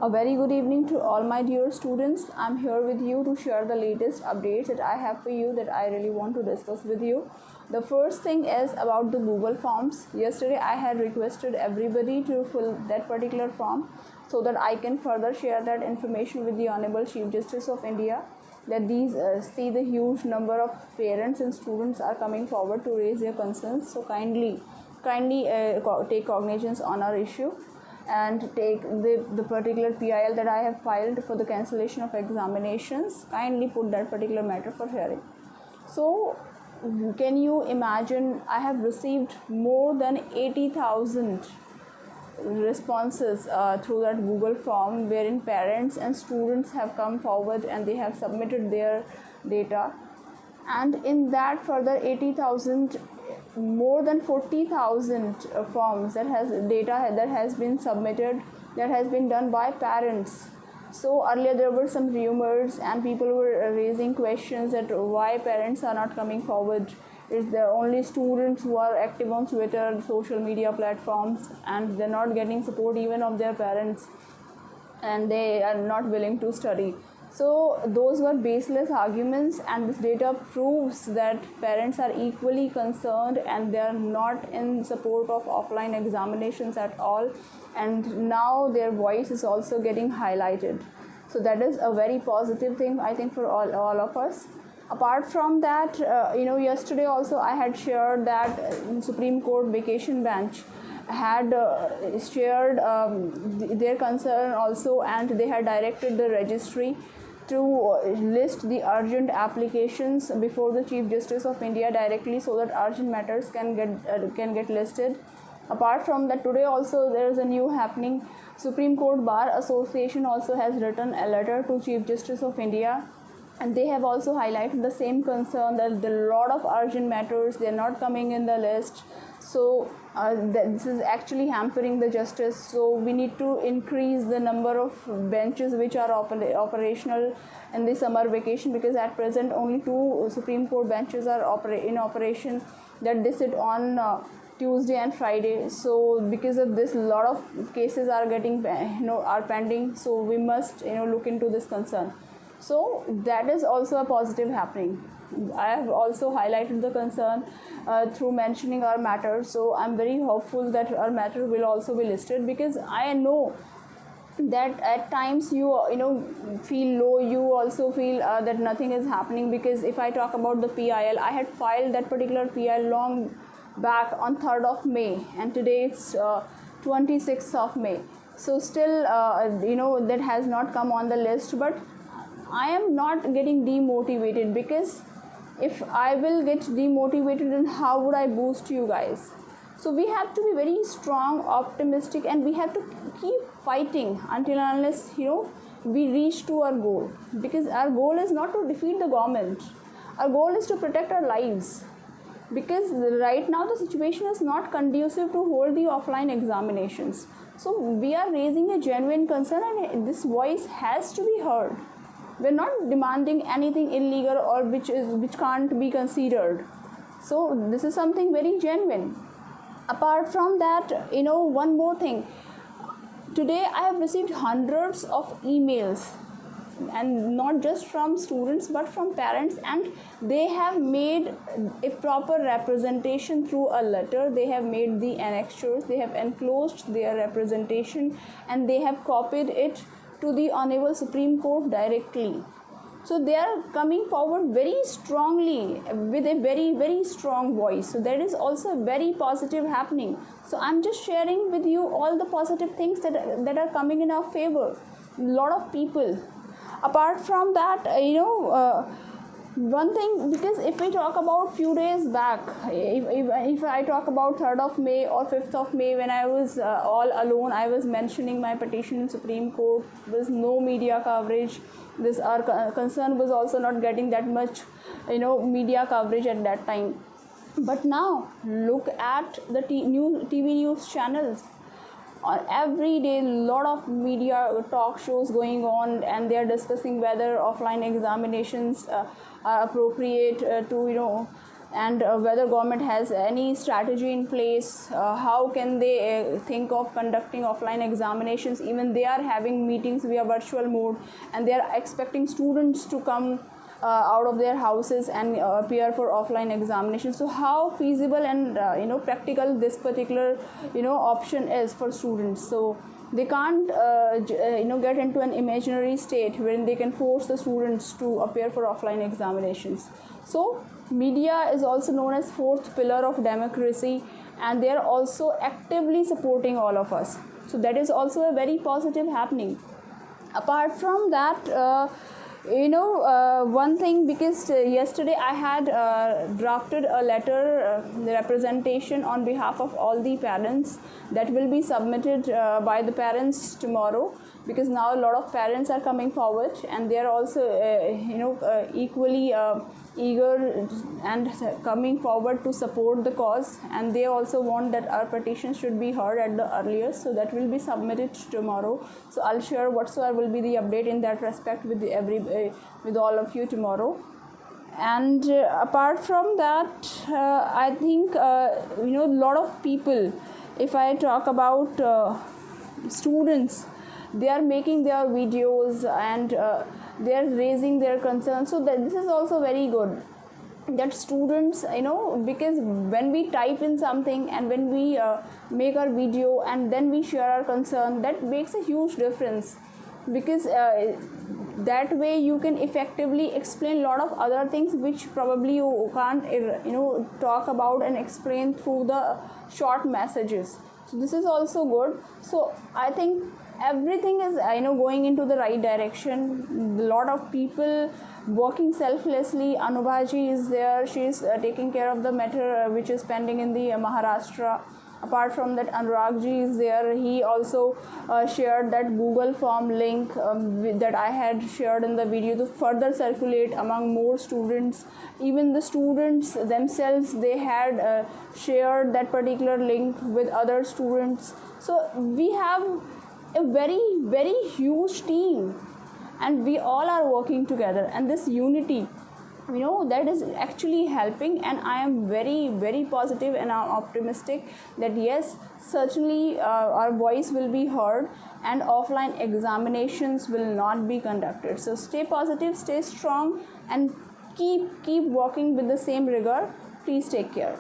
A very good evening to all my dear students. I'm here with you to share the latest updates that I have for you that I really want to discuss with you. The first thing is about the Google Forms. Yesterday I had requested everybody to fill that particular form so that I can further share that information with the Honorable Chief Justice of India, that these see the huge number of parents and students are coming forward to raise their concerns. So kindly take cognizance on our issue and take the particular PIL that I have filed for the cancellation of examinations. Kindly put that particular matter for hearing. So can you imagine, I have received more than 80,000 responses through that Google form, wherein parents and students have come forward and they have submitted their data. And in that further 80,000, more than 40,000 forms that has data that has been submitted, that has been done by parents. So earlier there were some rumors and people were raising questions that why parents are not coming forward. Is there only students who are active on Twitter, social media platforms, and they're not getting support even of their parents, and they are not willing to study? So those were baseless arguments, and this data proves that parents are equally concerned and they are not in support of offline examinations at all, and now their voice is also getting highlighted. So that is a very positive thing, I think, for all of us. Apart from that, yesterday also I had shared that Supreme Court vacation bench had shared their concern also, and they had directed the registry to list the urgent applications before the Chief Justice of India directly, so that urgent matters can get listed. Apart from that, today also there is a new happening. Supreme Court Bar Association also has written a letter to Chief Justice of India, and they have also highlighted the same concern that a lot of urgent matters, they are not coming in the list. So this is actually hampering the justice. So we need to increase the number of benches which are operational in the summer vacation, because at present only 2 Supreme Court benches are in operation, that they sit on Tuesday and Friday. So because of this, a lot of cases are getting are pending. So we must look into this concern. So that is also a positive happening. I have also highlighted the concern through mentioning our matter. So I'm very hopeful that our matter will also be listed, because I know that at times you feel low, you also feel that nothing is happening. Because if I talk about the PIL, I had filed that particular PIL long back on 3rd of May, and today it's 26th of May. So still that has not come on the list. But I am not getting demotivated, because if I will get demotivated, then how would I boost you guys? So we have to be very strong, optimistic, and we have to keep fighting until and unless we reach to our goal. Because our goal is not to defeat the government. Our goal is to protect our lives. Because right now the situation is not conducive to hold the offline examinations. So we are raising a genuine concern, and this voice has to be heard. We're not demanding anything illegal or which can't be considered. So this is something very genuine. Apart from that, one more thing. Today I have received hundreds of emails, and not just from students but from parents, and they have made a proper representation through a letter. They have made the annexures, they have enclosed their representation, and they have copied it to the Honorable Supreme Court directly. So they are coming forward very strongly with a very, very strong voice. So that is also very positive happening. So I'm just sharing with you all the positive things that are coming in our favor. A lot of people. Apart from that, one thing, because if we talk about few days back, if I talk about 3rd of May or 5th of May, when I was all alone, I was mentioning my petition in Supreme Court. There was no media coverage. Our concern was also not getting that much media coverage at that time. But now look at the new TV news channels. Every day, lot of media talk shows going on, and they are discussing whether offline examinations are appropriate to and whether government has any strategy in place, how can they think of conducting offline examinations. Even they are having meetings via virtual mode, and they are expecting students to come out of their houses and appear for offline examinations. So how feasible and practical this particular option is for students. So they can't get into an imaginary state wherein they can force the students to appear for offline examinations. So media is also known as fourth pillar of democracy, and they are also actively supporting all of us. So that is also a very positive happening. Apart from that, one thing, because yesterday I had drafted a letter, the representation on behalf of all the parents, that will be submitted by the parents tomorrow, because now a lot of parents are coming forward, and they are also equally eager and coming forward to support the cause, and they also want that our petition should be heard at the earliest. So that will be submitted tomorrow. So I'll share whatsoever will be the update in that respect with with all of you tomorrow. And apart from that, I think a lot of people, if I talk about students, they are making their videos, and they are raising their concerns. So that this is also very good, that students, because when we type in something and when we make our video and then we share our concern, that makes a huge difference, because that way you can effectively explain a lot of other things which probably you can't talk about and explain through the short messages. So this is also good. So I think everything is going into the right direction. A lot of people working selflessly. Anubhaji is there, she is taking care of the matter which is pending in the Maharashtra. Apart from that, Anurag ji is there. He also shared that Google form link that I had shared in the video to further circulate among more students. Even the students themselves, they had shared that particular link with other students. So we have a very, very huge team, and we all are working together, and this unity, that is actually helping. And I am very, very positive and I'm optimistic that yes, certainly our voice will be heard and offline examinations will not be conducted. So stay positive, stay strong, and keep working with the same rigor. Please take care.